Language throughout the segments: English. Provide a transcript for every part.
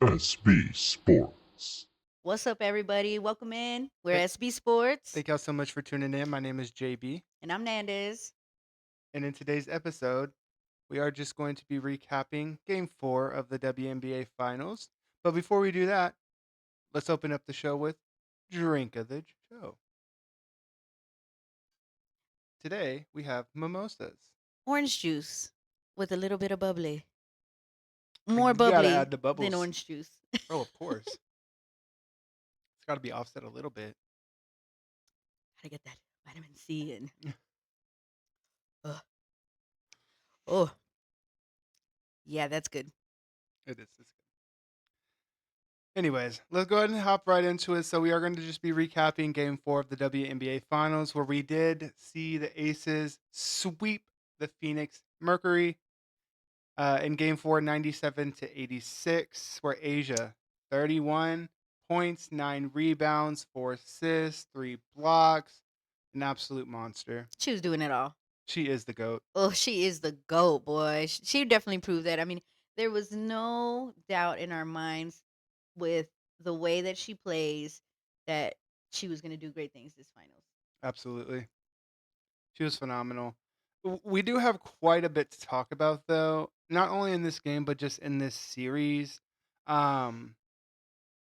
SB Sports. What's up, everybody? Welcome in. We're Th- SB Sports, Thank y'all so much for tuning in. My name is JB, and I'm Nandez. and in today's episode, we are just going to be recapping Game 4 of the WNBA Finals. But before we do that, let's open up the show with Drink of the Show. Today, we have mimosas. Orange juice with a little bit of bubbly. Oh, More you gotta bubbly add the than bubbles. orange juice. Oh, of course. It's gotta be offset a little bit. Gotta get that vitamin C and uh, oh yeah, that's good. It is. It's good. Anyways, let's go ahead and hop right into it. So we are going to just be recapping Game 4 of the WNBA Finals, where we did see the Aces sweep the Phoenix Mercury in Game 4, 97-86, where Asia 31 points, 9 rebounds, 4 assists, 3 blocks, an absolute monster. She was doing it all. She is the GOAT. Oh, she is the GOAT, boy. She definitely proved that. I mean, there was no doubt in our minds with the way that she plays that she was going to do great things this finals. Absolutely. She was phenomenal. We do have quite a bit to talk about, though, not only in this game, but just in this series. Um,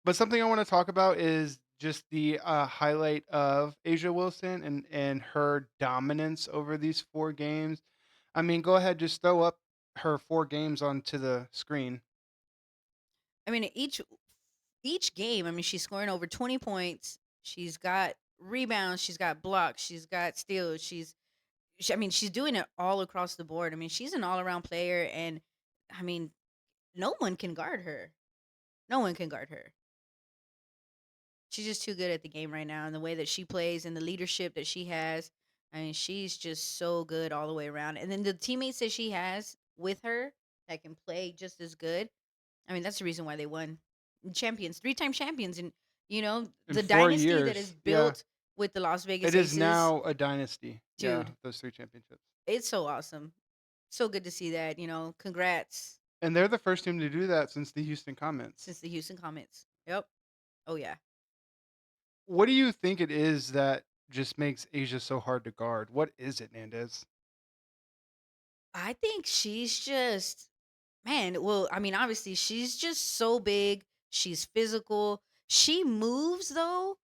but something I want to talk about is just the highlight of Asia Wilson and her dominance over these 4 games. I mean, go ahead, just throw up her 4 games onto the screen. I mean, each game, I mean, she's scoring over 20 points. She's got rebounds, she's got blocks, she's got steals. I mean, she's doing it all across the board. I mean, she's an all-around player and I mean, no one can guard her. No one can guard her. She's just too good at the game right now and the way that she plays and the leadership that she has. I mean, she's just so good all the way around. And then the teammates that she has with her that can play just as good. I mean, that's the reason why they won. Champions, three-time champions, and In the four dynasty that is years, yeah, built with the Las it Vegas is Aces, now a dynasty. Yeah, dude. those 3 championships. It's so awesome, so good to see that. Congrats And they're the first team to do that since the Houston Comets. since the Houston Comets. Yep. Oh yeah. What do you think it is that just makes Asia so hard to guard? What is it, Nandez? I think she's just man. Well, I mean, obviously she's just so big. She's physical. She moves though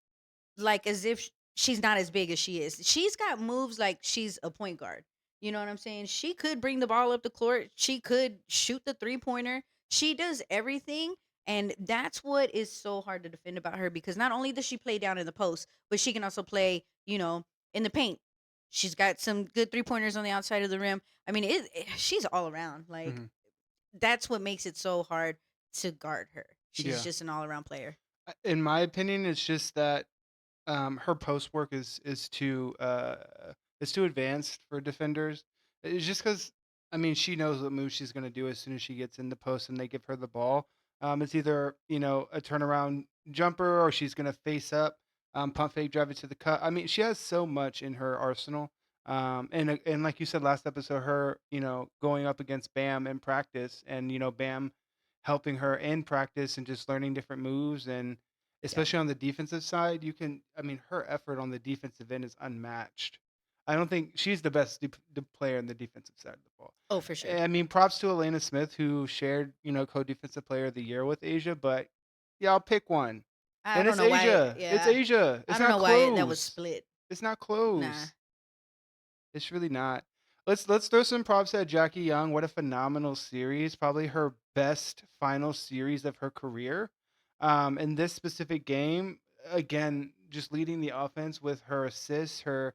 like as if she's not as big as she is. She's got moves like she's a point guard. You know what I'm saying? She could bring the ball up the court. She could shoot the three-pointer. She does everything. And that's what is so hard to defend about her because not only does she play down in the post, but she can also play, in the paint. She's got some good three-pointers on the outside of the rim. I mean, she's all around. Like Mhm. that's what makes it so hard to guard her. She's Yeah. just an all-around player. In my opinion, it's just that her post work is too advanced for defenders. It's just because I mean she knows what move she's gonna do as soon as she gets in the post and they give her the ball. It's either a turnaround jumper or she's gonna face up, pump fake, drive it to the cut. I mean she has so much in her arsenal. And like you said last episode, her going up against Bam in practice and Bam helping her in practice and just learning different moves and Yeah. especially on the defensive side, I mean, her effort on the defensive end is unmatched. I don't think she's the best player on the defensive side of the ball. Oh, for sure. I mean, props to Elena Smith who shared, co-defensive player of the year with Asia, but yeah, I'll pick one. I And don't it's know why. Asia. It's Yeah, Asia. I It's don't not know why that was close. split. It's not Nah. close. It's really not. Let's throw some props at Jackie Young. What a phenomenal series. Probably her best final series of her career. In this specific game, again, just leading the offense with her assists, her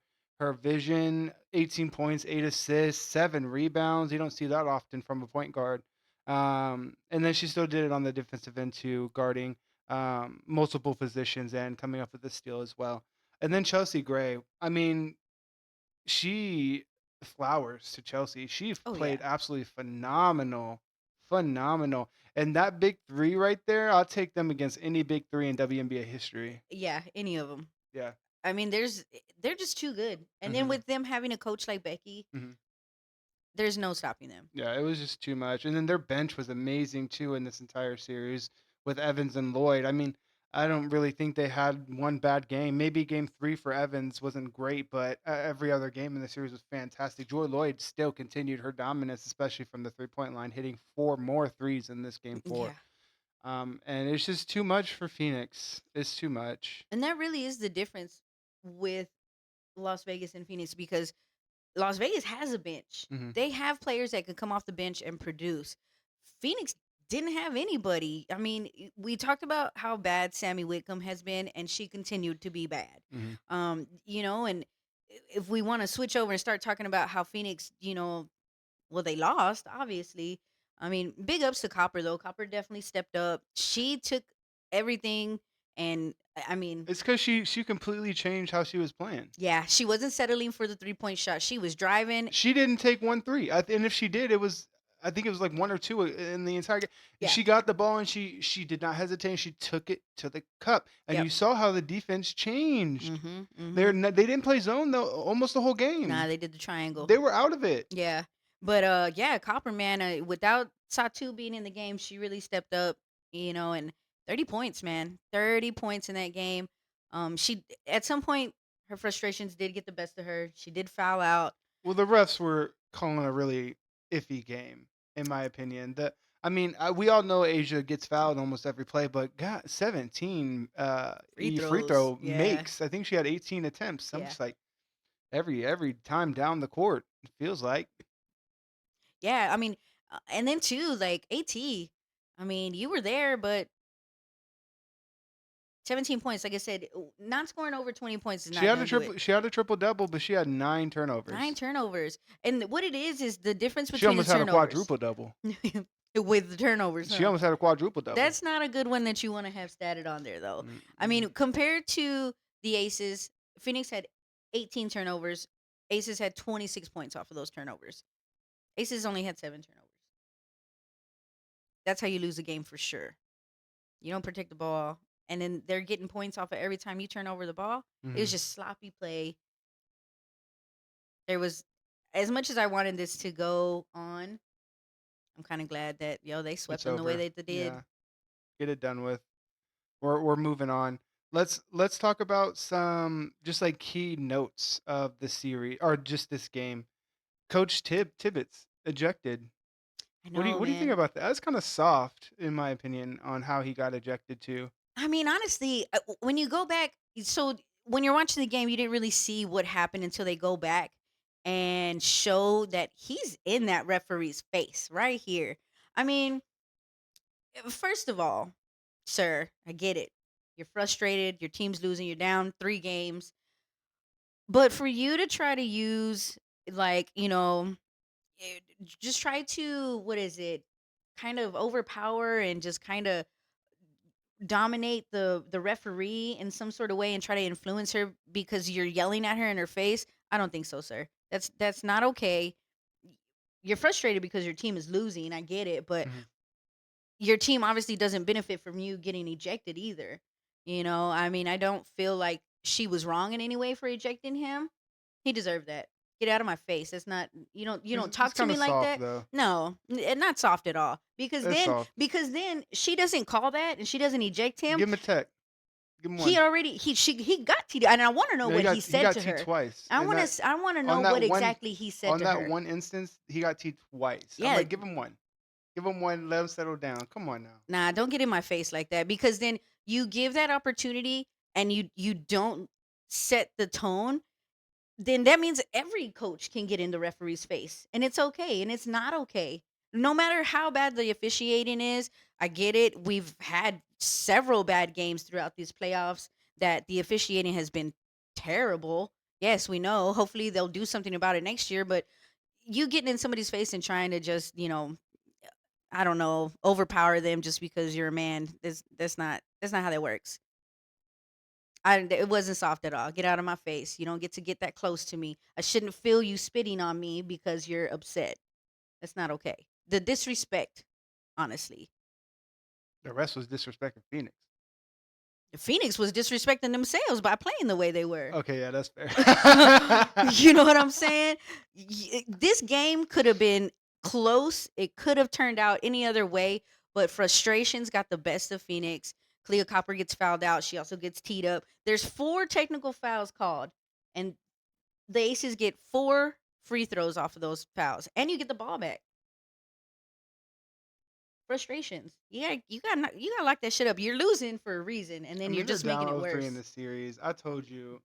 vision, 18 points, 8 assists, 7 rebounds. You don't see that often from a point guard. And then she still did it on the defensive end too, guarding multiple positions and coming up with a steal as well. And then Chelsea Gray. I mean, she flowers to Chelsea. She Oh played yeah. absolutely phenomenal, phenomenal. And that big three right there, I'll take them against any big three in WNBA history. Yeah, any of them. Yeah. I mean, they're just too good. And then hmm with them having a coach like Becky, hmm there's no stopping them. Yeah, it was just too much. And then their bench was amazing too in this entire series with Evans and Lloyd. I mean, I don't really think they had one bad game. Maybe game 3 for Evans wasn't great, but every other game in the series was fantastic. Joy Lloyd still continued her dominance, especially from the 3-point line, hitting 4 more threes in this game 4. Yeah. And it's just too much for Phoenix. It's too much. And that really is the difference with Las Vegas and Phoenix, because Las Vegas has a bench. Hmm. They have players that could come off the bench and produce. Phoenix didn't have anybody. I mean, we talked about how bad Sammy Whitcomb has been, and she continued to be bad. Hmm. And if we want to switch over and start talking about how Phoenix, well, they lost, obviously. I mean, big ups to Copper, though. Copper definitely stepped up. She took everything, and I mean, It's because she completely changed how she was playing. yeah, she wasn't settling for the 3-point shot. She was driving. She didn't take 1 3. And if she did, I think it was like 1 or 2 in the entire game. Yeah. She got the ball and she did not hesitate. And she took it to the cup, and Yep. you saw how the defense changed. Mm-hmm. They didn't play zone though almost the whole game. Nah, they did the triangle. They were out of it. Yeah. But yeah, Copper, man, without Satu being in the game, she really stepped up, and 30 points, man. 30 points in that game. She at some point her frustrations did get the best of her. She did foul out. Well, the refs were calling a really iffy game, in my opinion. We all know Asia gets fouled almost every play, but got 17 Free free throws. throw Yeah. makes. I think she had 18 attempts. I'm Yeah. just like every time down the court, it feels like. Yeah, I mean, and then too, like AT. I mean, you were there, but 17 points, like I said, not scoring over 20 points is not She had gonna a do triple. it. She had a triple double, but she had 9 turnovers. 9 turnovers, and what it is the difference She between almost the had a turnovers quadruple double. with the turnovers. She Huh? almost had a quadruple double. That's not a good one that you want to have statted on there, though. I Mm-mm. mean, compared to the Aces, Phoenix had 18 turnovers. Aces had 26 points off of those turnovers. Aces only had 7 turnovers. That's how you lose a game for sure. You don't protect the ball, and then they're getting points off of every time you turn over the ball. It was Mhm. just sloppy play. There was, as much as I wanted this to go on, I'm kind of glad that they swept It's them the way over. they did. Yeah, get it done with. We're moving on. Let's talk about some just like key notes of the series or just this game. Coach Tibbetts ejected. I What do you know, what do you think man. about that? That's kind of soft, in my opinion, on how he got ejected too. I mean, honestly, when you go back, so when you're watching the game, you didn't really see what happened until they go back and show that he's in that referee's face right here. I mean, first of all, sir, I get it. You're frustrated. Your team's losing. You're down 3 games. But for you to try to use, like, just try to, what is it, kind of overpower and just kind of dominate the referee in some sort of way and try to influence her because you're yelling at her in her face. I don't think so, sir. That's not okay. You're frustrated because your team is losing. I get it, but Mhm. your team obviously doesn't benefit from you getting ejected either. I mean, I don't feel like she was wrong in any way for ejecting him. He deserved that. Get out of my face. That's not, you don't It's talk to kind me of like soft that. though. No, not soft at all. Because It's then soft. because then she doesn't call that and she doesn't eject him. Give him a tech. Give him He one. already he got T, and I want to know No, what he he said got to T her. twice. I And want that to I want to know on what that one exactly he said on to that her. one instance, he got T twice. I'm Yeah, like, give him one. Give him one. Let him settle down. Come on now. nah, don't get in my face like that, because then you give that opportunity and you don't set the tone. Then that means every coach can get in the referee's face, and it's okay, and it's not okay. No matter how bad the officiating is, I get it. We've had several bad games throughout these playoffs that the officiating has been terrible. Yes, we know. Hopefully they'll do something about it next year, but you getting in somebody's face and trying to just, I don't know, overpower them just because you're a man. That's not how that works. It wasn't soft at all. Get out of my face. You don't get to get that close to me. I shouldn't feel you spitting on me because you're upset. That's not okay. The disrespect, honestly. The rest was disrespecting Phoenix. Phoenix was disrespecting themselves by playing the way they were. Okay, yeah, that's fair. You know what I'm saying? This game could have been close. It could have turned out any other way, but frustrations got the best of Phoenix. Cleo Copper gets fouled out. She also gets teed up. There's 4 technical fouls called, and the Aces get 4 free throws off of those fouls, and you get the ball back. Frustrations. Yeah, you gotta lock that shit up. You're losing for a reason, and I then you're mean, they're just down making it 0-3 in worse. this series. I told you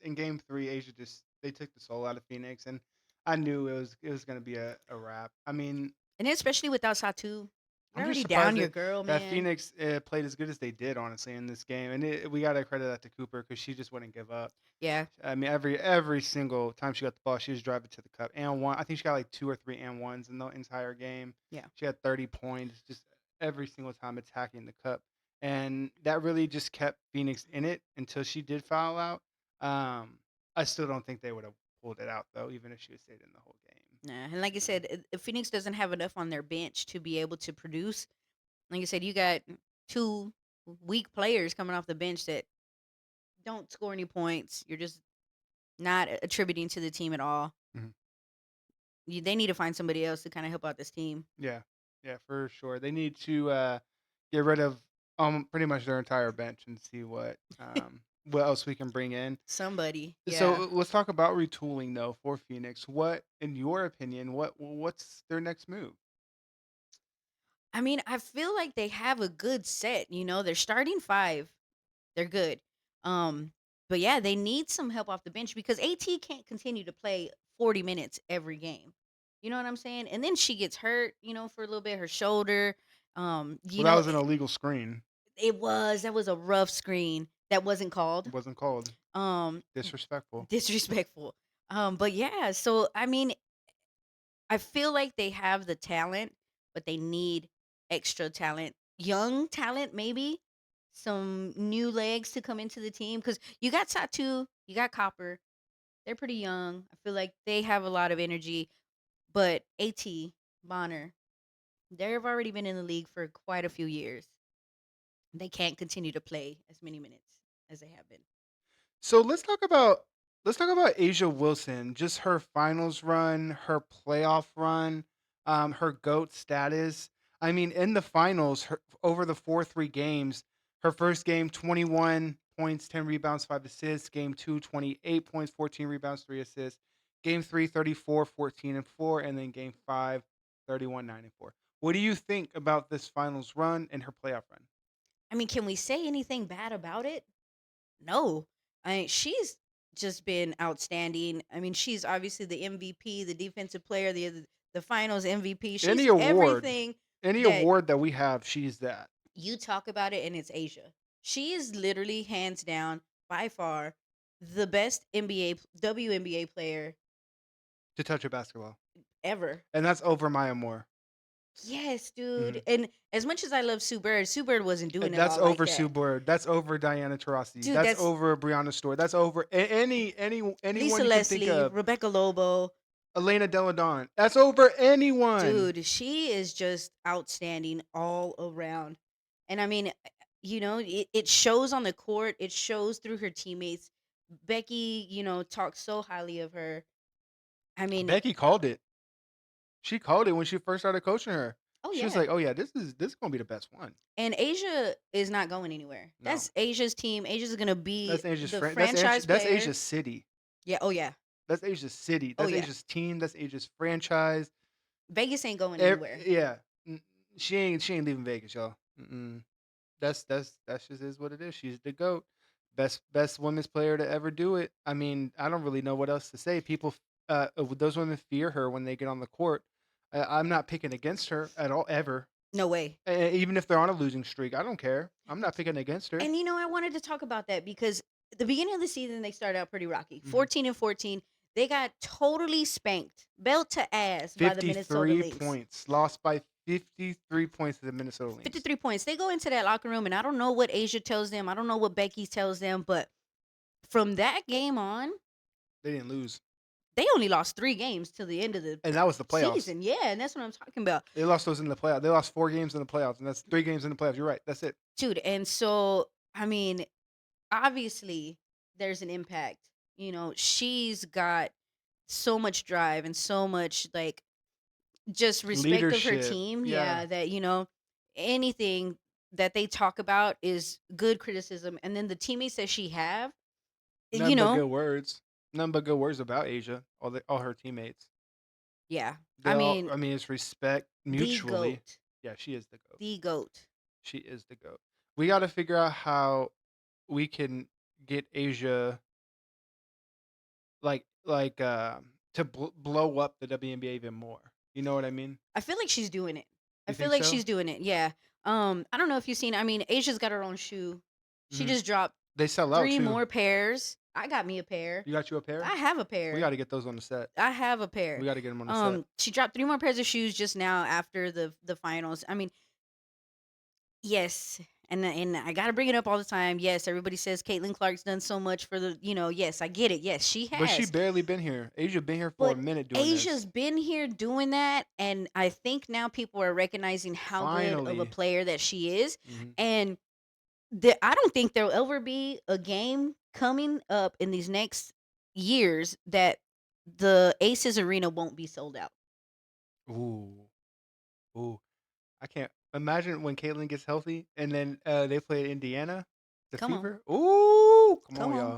in game 3, Asia just they took the soul out of Phoenix, and I knew it was going to be a wrap. I mean, And then especially without Satu, you're I'm just already down surprised your that girl, man. Phoenix played as good as they did, honestly, in this game, and we got to credit that to Cooper because she just wouldn't give up. Yeah, I mean, every single time she got the ball, she was driving to the cup. And one, I think she got like 2 or 3 and ones in the entire game. yeah. She had 30 points, just every single time attacking the cup, and that really just kept Phoenix in it until she did foul out. Um, I still don't think they would have pulled it out though, even if she had stayed in the whole game. Nah, and like I So, said, Phoenix doesn't have enough on their bench to be able to produce. Like I said, you got 2 weak players coming off the bench that don't score any points. You're just not attributing to the team at all. mhm. They need to find somebody else to kind of help out this team. Yeah, yeah, for sure. They need to get rid of pretty much their entire bench and see what else we can bring in. Somebody, So yeah. let's talk about retooling though for Phoenix. What, in your opinion, what's their next move? I mean, I feel like they have a good set. They're starting 5. They're good. Um, but yeah, they need some help off the bench because AT can't continue to play 40 minutes every game. You know what I'm saying? And then she gets hurt, for a little bit, her shoulder. Um, you Well, that know, was an illegal screen. that was a rough screen that wasn't called. It wasn't called. Um, Disrespectful. disrespectful. But yeah, so I mean, I feel like they have the talent, but they need extra talent. Young talent, maybe. Some new legs to come into the team. Because you got Satu, you got Copper. They're pretty young. I feel like they have a lot of energy. But AT, Bonner, they've already been in the league for quite a few years. They can't continue to play as many minutes as they have been. So let's talk about Asia Wilson, just her finals run, her playoff run, her GOAT status. I mean, in the finals, over the 4-3 games, her first game 21 points, 10 rebounds, 5 assists. Game 2, 28 points, 14 rebounds, 3 assists. Game 3, 34, 14 and 4, and then game 5, 31, 9 and 4. What do you think about this finals run and her playoff run? I mean, can we say anything bad about it? No. She's just been outstanding. I mean, she's obviously the MVP, the defensive player, the finals MVP. Any She's award, everything any that award that we have, she's that. you talk about it and it's Asia. She is literally hands down by far the best WNBA player To touch a basketball. ever. And that's over Maya Moore. Yes, dude. Mhm. And as much as I love Sue Bird wasn't doing it That's all like over Sue that. Bird. That's over Diana Taurasi. Dude, That's that's over Brianna Store. That's over anyone Lisa you can think Leslie, of. Rebecca Lobo. Elena Deladon. That's over anyone. Dude, she is just outstanding all around. And I mean, it shows on the court, it shows through her teammates. Becky, talks so highly of her. I mean, Becky called it. She called it when she first started coaching her. oh She was yeah. like, "Oh yeah, this is gonna be the best one." And Asia is not going anywhere. No, That's Asia's team. Asia's going to be that's Asia's the friend. franchise That's player. Asia's city. Yeah, oh yeah. That's Asia's city. Oh That's yeah. Asia's team. That's Asia's franchise. Vegas ain't going anywhere. Yeah, she ain't leaving Vegas, y'all. Mm-mm. That's just is what it is. She's the goat, best women's player to ever do it. I mean, I don't really know what else to say. People, those women fear her when they get on the court. I'm not picking against her at all ever. No way. Even if they're on a losing streak, I don't care. I'm not picking against her. And I wanted to talk about that because at the beginning of the season they started out pretty rocky. Mhm. 14 and 14. They got totally spanked, belt to ass by the Minnesota 53 Lynx. points, lost by 53 points to the Minnesota Lynx. 53 points. They go into that locker room and I don't know what Asia tells them. I don't know what Becky tells them, but from that game on, They didn't lose, they only lost 3 games till the end of the and that was the playoffs. season. Yeah, and that's what I'm talking about. They lost those in the playoffs. They lost 4 games in the playoffs, and that's 3 games in the playoffs. You're right. That's it. Dude, and so I mean, obviously there's an impact. She's got so much drive and so much like just respect of her Leadership. team. Yeah. Yeah, that anything that they talk about is good criticism, and then the teammates that she have, you None but know, good words. None but good words about Asia. All her teammates. yeah. They I all. mean, I mean, it's respect the mutually. goat, Yeah, she is the goat. the goat. She is the goat. We got to figure out how we can get Asia to blow up the WNBA even more. You know what I mean? I feel like she's doing it. I You feel think like so? she's doing it. Yeah. I don't know if you've seen. I mean, Asia's got her own shoe. She Hmm. just dropped They sell out three too. more pairs. I got me a pair. You got you a pair? I have a We got pair. to get those on the set. I have a pair. We got to get them on the set. She dropped three more pairs of shoes just now after the finals. I mean, yes, and I gotta bring it up all the time. Yes, everybody says Caitlin Clark's done so much for the. Yes, I get it. Yes, she But she has. barely been here. Asia been here for a But minute doing Asia's this. been here doing that, and I think now people are recognizing how good of a Finally. player that she is. Hmm. And I don't think there'll ever be a game coming up in these next years that the Aces Arena won't be sold out. Ooh. Ooh. I can't imagine when Caitlin gets healthy and then they play at Indiana, the Come on, Fever. Ooh, come come on, on. y'all.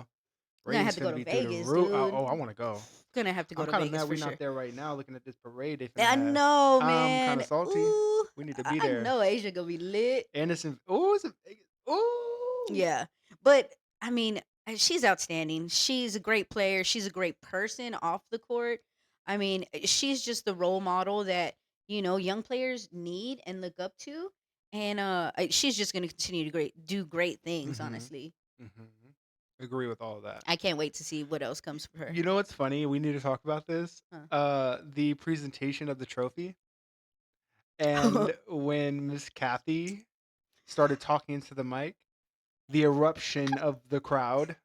You're gonna Ratings have to go gonna to be through the Vegas, roof. dude. I want to go. Gonna have to go I'm to kind of Vegas mad for we're not sure. there right now, looking at this parade they finna I have. know, I'm kind man. of salty. Ooh, We need to be I there. know Asia gonna be lit. Anderson. Ooh, it's a Vegas. Ooh. Yeah. But I mean, she's outstanding. She's a great player. She's a great person off the court. I mean, she's just the role model that, young players need and look up to. And she's just going to continue to do great things, Mm-hmm. honestly. Mm-hmm. Agree with all of that. I can't wait to see what else comes for her. You know what's funny? We need to talk about this. Huh. The presentation of the trophy, and when Miss Kathy started talking into the mic, the eruption of the crowd.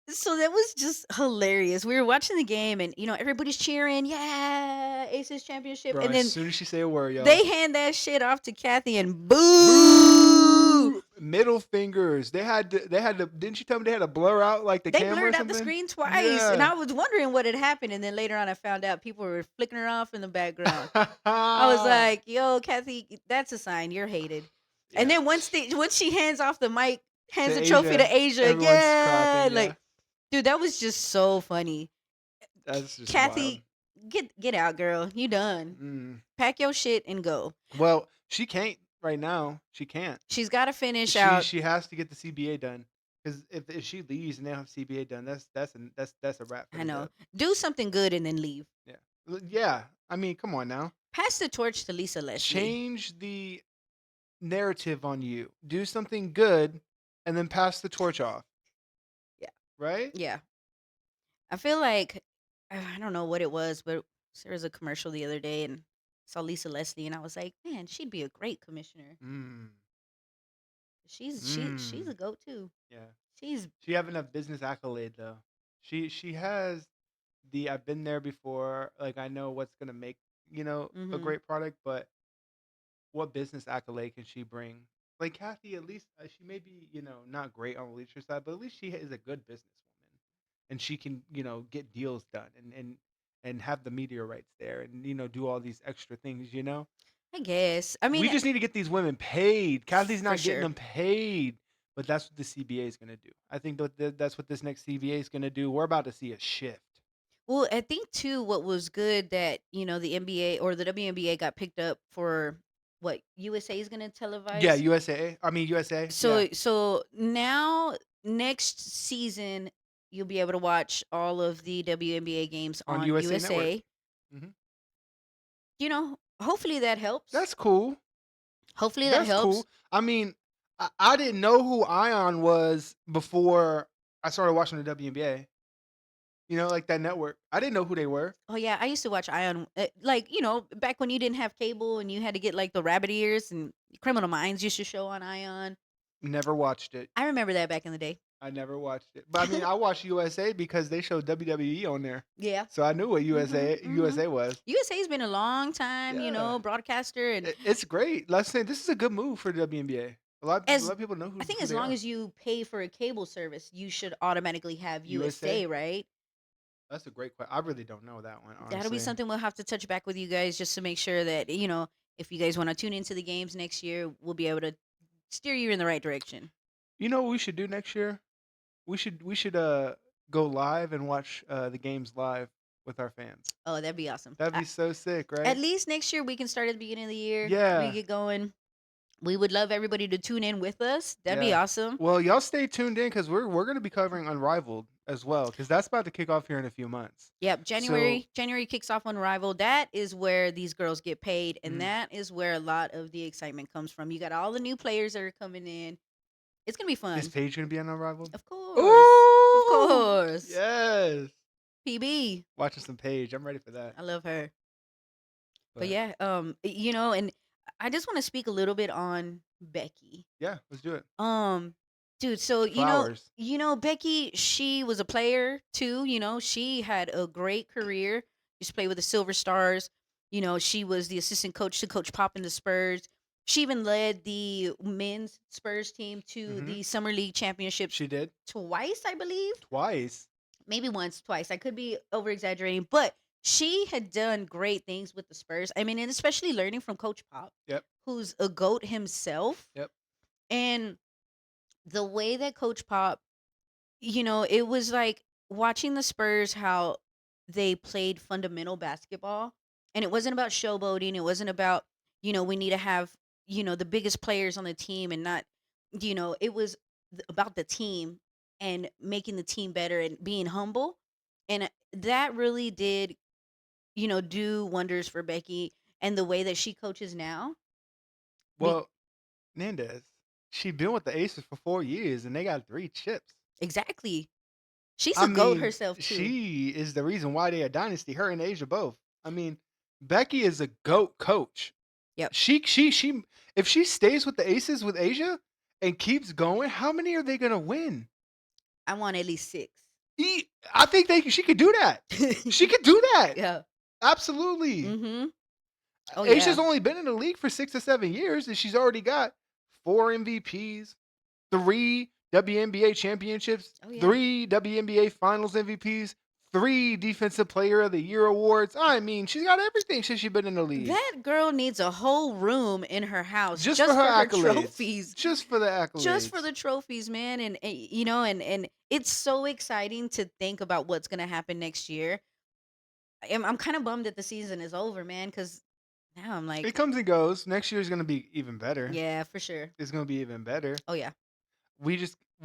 So that was just hilarious. We were watching the game and everybody's cheering, yeah, Aces championship. Bro, And as then soon as she say a word, y'all. they hand that shit off to Kathy and boo. Boo! Middle fingers. They had to didn't you tell me they had to blur out like the They camera or blurred out the something? screen twice, and Yeah. I was wondering what had happened. And then later on, I found out people were flicking her off in the background. I was like, "Yo, Kathy, that's a sign you're hated." And Yeah. then once she hands off the mic, hands To the trophy to Asia. Asia, Everyone's yeah, clapping, yeah. like, dude, that was just so funny. That's just wild. Kathy, get out, girl. You done. Mm. Pack your shit and go. Well, she can't right now. She can't. She's got to finish She out. she has to get the CBA done. Because if she leaves and they don't have CBA done, that's a wrap for I the know. dub. Do something good and then leave. Yeah. Yeah. I mean, come on now. Pass the torch to Lisa Leslie. Change the narrative on you. Do something good and then pass the torch off. Yeah. Right? Yeah. I feel like I don't know what it was, but there was a commercial the other day and saw Lisa Leslie and I was like, man, she'd be a great commissioner. Mm. She's a goat too. Yeah. She's She have enough business accolade though. She has the I've been there before, like I know what's gonna make, a great product, but what business accolade can she bring? Like Kathy, at least she may be, not great on the leadership side, but at least she is a good businesswoman, and she can, get deals done and have the media rights there, and do all these extra things. I guess. I mean, We just need to get these women paid. Kathy's for not getting sure. them paid, but that's what the CBA is gonna do. I think that's what this next CBA is gonna do. We're about to see a shift. Well, I think too what was good that, the NBA or the WNBA got picked up for what USA is going to Yeah, televise. USA. I mean USA. Yeah, So now next season you'll be able to watch all of the WNBA games on on USA Network. USA. Hopefully that helps. That's cool. Hopefully that That's helps. cool. I mean, I didn't know who Ion was before I started watching the WNBA. Like that network. I didn't know who they were. Oh yeah, I used to watch Ion, back when you didn't have cable and you had to get like the rabbit ears and Criminal Minds used to show on Ion. Never watched it. I remember that back in the day. I never watched it. But I mean, I watched USA because they showed WWE on there. Yeah. So I knew what USA Mhm. was. USA's been a long time, Yeah. broadcaster, and It's great. Let's say this is a good move for the WNBA. A lot as of people know I think who as they long are. as you pay for a cable service, you should automatically have USA. USA, right? That's a great question. I really don't know that one, That'll be honestly. something we'll have to touch back with you guys just to make sure that, if you guys want to tune into the games next year, we'll be able to steer you in the right direction. You know what we should do next year? We should go live and watch the games live with our fans. Oh, that'd be awesome. That'd be so sick, At right? least next year we can start at the beginning of the year. We Yeah. get going. We would love everybody to tune in with us. That'd be Yeah. awesome. Well, y'all stay tuned in because we're gonna be covering Unrivaled as well because that's about to kick off here in a few months. Yep, So January kicks off on Rival. That is where these girls get paid, and mhm, that is where a lot of the excitement comes from. You got all the new players that are coming in. It's gonna be is fun. Paige gonna be on Unrivaled? Of course. Of Ooh, course. yes. PB. Watching some Paige. I'm ready for that. I love her. But But yeah, and I just want to speak a little bit on Becky. yeah, let's do it. Um, dude, so Flowers. Becky, she was a player too. She had a great career. Used to play with the Silver Stars. She was the assistant coach to Coach Pop in the Spurs. She even led the men's Spurs team to Hmm. the Summer League championships She did twice, I believe. twice. Maybe once, twice. I could be over exaggerating, but she had done great things with the Spurs. I mean, and especially learning from Coach Pop, Yep. who's a GOAT himself. Yep. And the way that Coach Pop, it was like watching the Spurs how they played fundamental basketball. And it wasn't about showboating. It wasn't about, we need to have, the biggest players on the team and not, it was about the team and making the team better and being humble. And that really did, do wonders for Becky and the way that she coaches now. Be- Well, Nandez, she been with the Aces for 4 years and they got 3 chips. exactly. She's I a GOAT mean, herself too. she is the reason why they a dynasty. Her and Asia both. I mean, Becky is a GOAT coach. Yep. She. If she stays with the Aces with Asia and keeps going, how many are they gonna win? I want at least 6. I think she could do that. She could do that. Yeah. Absolutely. Mm-hmm. Oh yeah. Asia's only been in the league for 6 or 7 years, and she's already got 4 MVPs, 3 WNBA championships, Oh yeah. 3 WNBA Finals MVPs, 3 Defensive Player of the Year awards. I mean, she's got everything since she's been in the league. That girl needs a whole room in her house Just for her accolades. trophies. Just for the accolades. Just for the trophies, man. And it's so exciting to think about what's gonna happen next year. I'm kind of bummed that the season is over, man, because now I'm like, It comes and goes. Next year is going to be even better. yeah, for sure. It's going to be even better. Oh yeah. We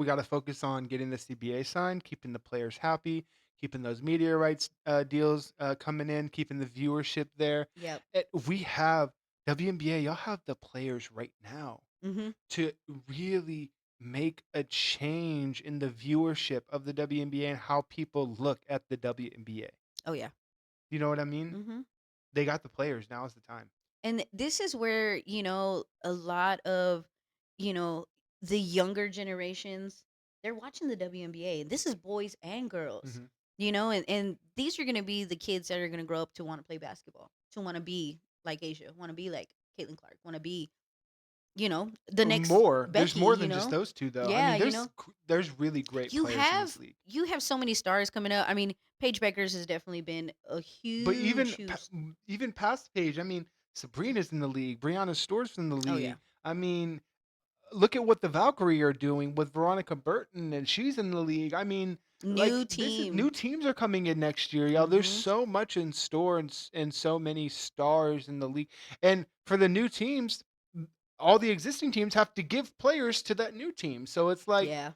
got to focus on getting the CBA signed, keeping the players happy, keeping those media rights deals coming in, keeping the viewership there. Yep. We have WNBA. Y'all have the players right now Mm-hmm. to really make a change in the viewership of the WNBA and how people look at the WNBA. Oh yeah. You know what I mean? Mm-hmm. They got the players. Now is the time. And this is where, a lot of, you know, the younger generations, they're watching the WNBA. This is boys and girls, Mhm. and these are going to be the kids that are going to grow up to want to play basketball, to want to be like Asia, want to be like Caitlin Clark, want to be, the next More. Becky, There's more than just those two, though. Yeah, I mean, there's really great you players in have this league. you have so many stars coming up. I mean, Paige Beckers has definitely been a huge, But even huge. even past Paige, I mean, Sabrina's in the league. Brianna Store's in the Oh league. yeah, I mean, look at what the Valkyrie are doing with Veronica Burton, and she's in the league. I mean, like new team. new teams are coming in next year, y'all. There's Mhm. so much in store and so many stars in the league. And for the new teams, all the existing teams have to give players to that new team. So it's like Yeah,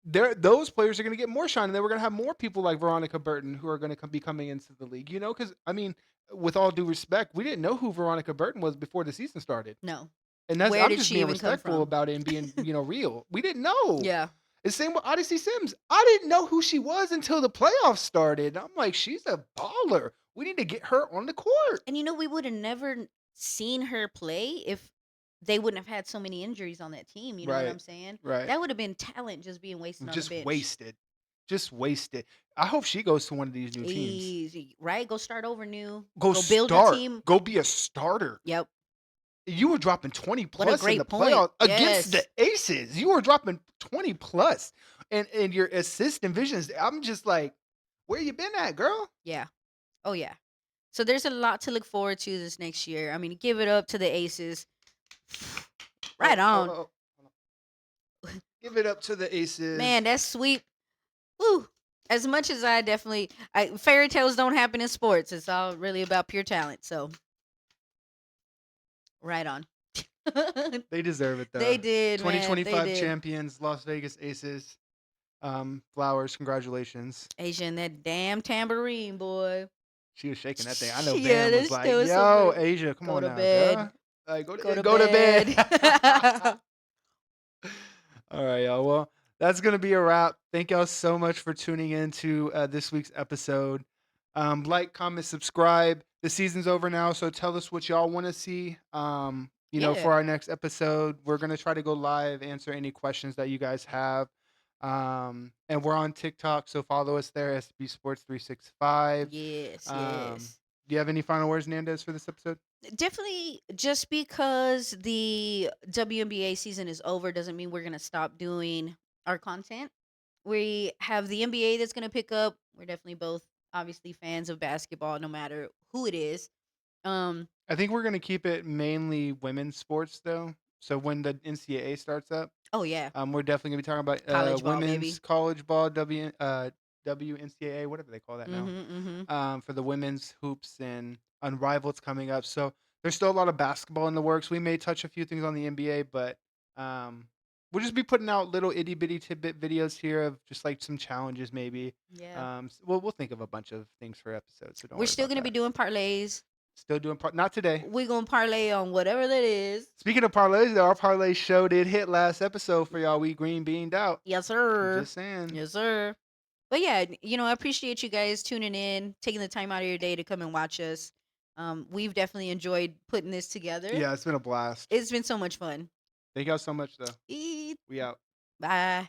those players are going to get more shine, and then we're going to have more people like Veronica Burton who are going to be coming into the league. Because I mean, with all due respect, we didn't know who Veronica Burton was before the season started, no. and that's Where I'm did just she being even come respectful from? about it and being real. We didn't know. Yeah. The same with Odyssey Sims. I didn't know who she was until the playoffs started. I'm like, she's a baller. We need to get her on the court. And we would have never seen her play if they wouldn't have had so many injuries on that team. You know what I'm Right, saying? right. That would have been talent just being wasted on the Just bench. wasted. Just wasted. I hope she goes to one of these new teams. Easy, right? Go start over new. Go build a start. team. Go be a starter. Yep. You were dropping 20 What a plus in great the point. playoffs against Yes. the Aces. You were dropping 20 plus. And your assist and visions. I'm just like, Where you been at, girl? Yeah. Oh yeah. So there's a lot to look forward to this next year. I mean, give it up to the Aces. Right on. Oh. Give it up to the Aces. Man, that sweep. Woo. As much as fairy tales don't happen in sports. It's all really about pure talent. So right on. They deserve it though. They did, man. They 2025 did. champions, Las Vegas Aces. Flowers, congratulations. Asia and that damn tambourine, boy. She was shaking that thing. I know Yeah, Bam was that like, shit was so "Yo, good. Asia, come Go on to now, bed. girl. Like, Go go to to bed." bed. All right, y'all. Well, that's gonna be a wrap. Thank y'all so much for tuning in to this week's episode. Like, comment, subscribe. The season's over now, so tell us what y'all want to see. Yeah. For our next episode, we're gonna try to go live, answer any questions that you guys have. And we're on TikTok, so follow us there, SB Sports 365. Yes, Um, yes. do you have any final words, Nandez, for this episode? Definitely, just because the WNBA season is over doesn't mean we're going to stop doing our content. We have the NBA that's going to pick up. We're definitely both obviously fans of basketball, no matter who it is. I think we're gonna keep it mainly women's sports though. So when the NCAA starts up, Oh, yeah. we're definitely gonna be talking about College ball, women's baby. college ball, WNCAA, whatever they call that now. For the women's hoops and Unrivaled coming up. So there's still a lot of basketball in the works. We may touch a few things on the NBA, but we'll just be putting out little itty bitty tidbit videos here of just like some challenges maybe. Yeah. We'll think of a bunch of things for episodes. So don't We're worry still about going to be that. doing parlays. Still doing not today. We're going to parlay on whatever that is. Speaking of parlays, though, our parlay show did hit last episode for y'all. We green beaned out. Yes, sir. Just saying. Yes, sir. But yeah, I appreciate you guys tuning in, taking the time out of your day to come and watch us. We've definitely enjoyed putting this together. Yeah, it's been a blast. It's been so much fun. Thank y'all so much, though. Eat. We out. Bye.